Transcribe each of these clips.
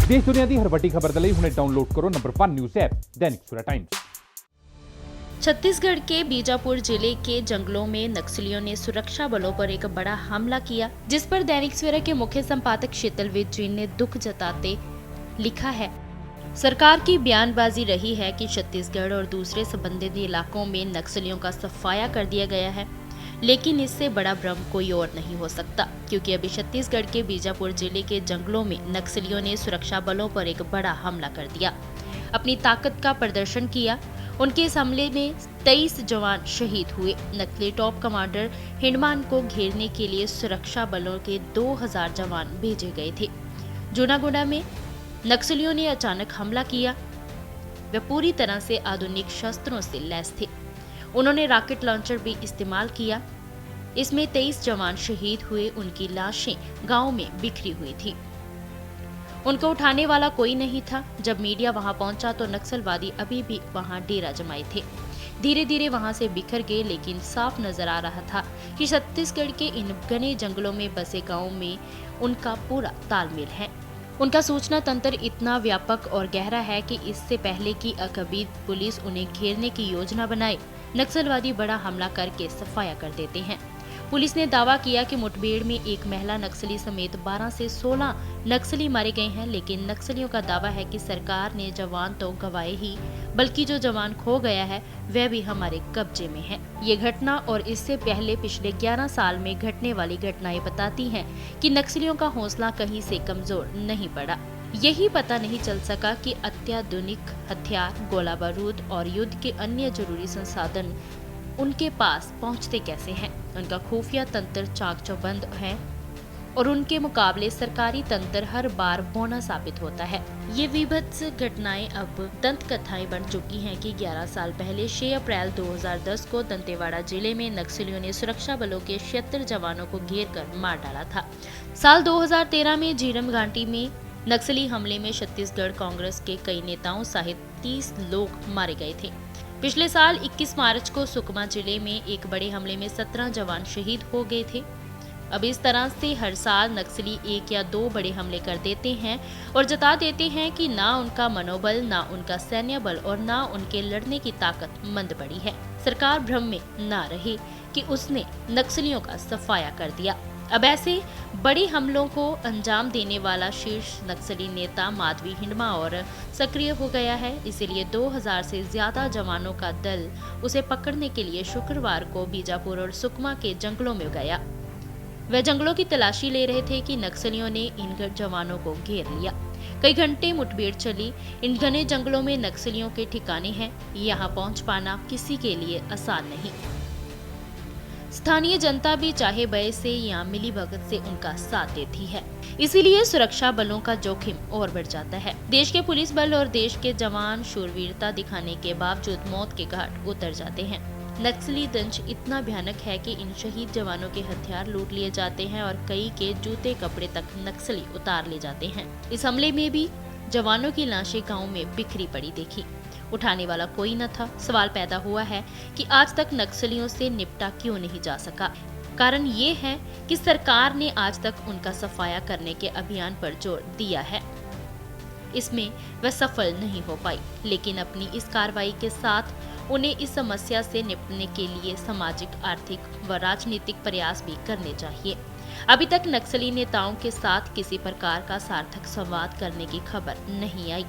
देश दुनिया की हर वड्डी खबर दे हुणे डाउनलोड करो number 1 news app Dainik Savera times. Chhattisgarh के बीजापुर जिले के जंगलों में नक्सलियों ने सुरक्षा बलों पर एक बड़ा हमला किया, जिस पर दैनिक सवेरा के मुख्य संपादक शीतल विजय ने दुख जताते लिखा है, सरकार की बयानबाजी रही है कि छत्तीसगढ़ और दूसरे संबंधित इलाकों में नक्सलियों का सफाया कर दिया गया है, लेकिन इससे बड़ा भ्रम कोई और नहीं हो सकता, क्योंकि अभी छत्तीसगढ़ के बीजापुर जिले के जंगलों में नक्सलियों ने सुरक्षा बलों पर एक बड़ा हमला कर दिया, अपनी ताकत का प्रदर्शन किया। उनके इस हमले में 23 जवान शहीद हुए। नक्सली टॉप कमांडर हिंडमान को घेरने के लिए सुरक्षा बलों के 2000 जवान भेजे गए थे। जूनागुड़ा में नक्सलियों ने अचानक हमला किया। वे पूरी तरह से आधुनिक शस्त्रों से लैस थे। उन्होंने रॉकेट लॉन्चर भी इस्तेमाल किया। इसमें 23 जवान शहीद हुए। उनकी लाशें गांव में बिखरी हुई थी। उनको उठाने वाला कोई नहीं था। जब मीडिया वहां पहुंचा तो नक्सलवादी अभी भी वहां डेरा जमाए थे। धीरे धीरे वहां से बिखर गए, लेकिन साफ नजर आ रहा था कि छत्तीसगढ़ के इन घने जंगलों में बसे गांवों में उनका पूरा तालमेल है। उनका सूचना तंत्र इतना व्यापक और गहरा है कि इससे पहले कि कभी पुलिस उन्हें घेरने की योजना बनाए, नक्सलवादी बड़ा हमला करके सफाया कर देते हैं। पुलिस ने दावा किया कि मुठभेड़ में एक महिला नक्सली समेत 12 से 16 नक्सली मारे गए हैं, लेकिन नक्सलियों का दावा है कि सरकार ने जवान तो गंवाए ही, बल्कि जो जवान खो गया है वह भी हमारे कब्जे में है। ये घटना और इससे पहले पिछले 11 साल में घटने वाली घटनाएं बताती हैं कि नक्सलियों का हौसला कहीं से कमजोर नहीं पड़ा। यही पता नहीं चल सका कि अत्याधुनिक हथियार, गोला बारूद और युद्ध के अन्य जरूरी संसाधन उनके पास पहुंचते कैसे हैं। उनका खुफिया तंत्र चाक चौबंद है और उनके मुकाबले सरकारी तंत्र हर बार बौना साबित होता है। ये विभत्स घटनाएं अब दंत कथाएं बन चुकी हैं कि 11 साल पहले 6 अप्रैल 2010 को दंतेवाड़ा जिले में नक्सलियों ने सुरक्षा बलों के 76 जवानों को घेर कर मार डाला था। साल 2013 में झीरम घाटी में नक्सली हमले में छत्तीसगढ़ कांग्रेस के कई नेताओं सहित 30 लोग मारे गए थे। पिछले साल 21 मार्च को सुकमा जिले में एक बड़े हमले में 17 जवान शहीद हो गए थे। अब इस तरह से हर साल नक्सली 1 या 2 बड़े हमले कर देते हैं और जता देते हैं कि ना उनका मनोबल, ना उनका सैन्य बल और ना उनके लड़ने की ताकत मंद पड़ी है। सरकार भ्रम में ना रहे कि उसने नक्सलियों का सफाया कर दिया। अब ऐसे बड़े हमलों को अंजाम देने वाला शीर्ष नक्सली नेता माधवी हिंडमा और सक्रिय हो गया है। इसलिए 2000 से ज्यादा जवानों का दल उसे पकड़ने के लिए शुक्रवार को बीजापुर और सुकमा के जंगलों में गया। वे जंगलों की तलाशी ले रहे थे कि नक्सलियों ने इन जवानों को घेर लिया। कई घंटे मुठभेड़ चली। इन घने जंगलों में नक्सलियों के ठिकाने हैं। यहाँ पहुँच पाना किसी के लिए आसान नहीं। स्थानीय जनता भी चाहे भय से या मिलीभगत से उनका साथ देती है, इसीलिए सुरक्षा बलों का जोखिम और बढ़ जाता है। देश के पुलिस बल और देश के जवान शूरवीरता दिखाने के बावजूद मौत के घाट उतर जाते हैं। नक्सली दंश इतना भयानक है कि इन शहीद जवानों के हथियार लूट लिए जाते हैं और कई के जूते कपड़े तक नक्सली उतार ले जाते हैं। इस हमले में भी जवानों की लाशें गांव में बिखरी पड़ी देखी। उठाने वाला कोई न था। सवाल पैदा हुआ है कि आज तक नक्सलियों से निपटा क्यों नहीं जा सका। कारण ये है कि सरकार ने आज तक उनका सफाया करने के अभियान पर जोर दिया है। इसमें वह सफल नहीं हो पाई, लेकिन अपनी इस कार्रवाई के साथ उन्हें इस समस्या से निपटने के लिए सामाजिक, आर्थिक व राजनीतिक प्रयास भी करने चाहिए। अभी तक नक्सली नेताओं के साथ किसी प्रकार का सार्थक संवाद करने की खबर नहीं आई।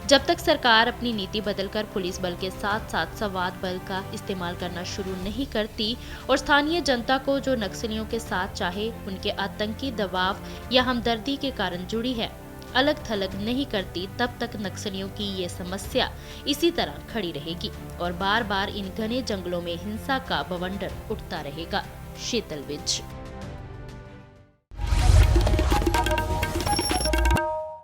जब तक सरकार अपनी नीति बदलकर पुलिस बल के साथ साथ संवाद बल का इस्तेमाल करना शुरू नहीं करती और स्थानीय जनता को जो नक्सलियों के साथ चाहे उनके आतंकी दबाव या हमदर्दी के कारण जुड़ी है, अलग थलग नहीं करती, तब तक नक्सलियों की ये समस्या इसी तरह खड़ी रहेगी और बार बार इन घने जंगलों में हिंसा का बवंडर उठता रहेगा। शीतल विज।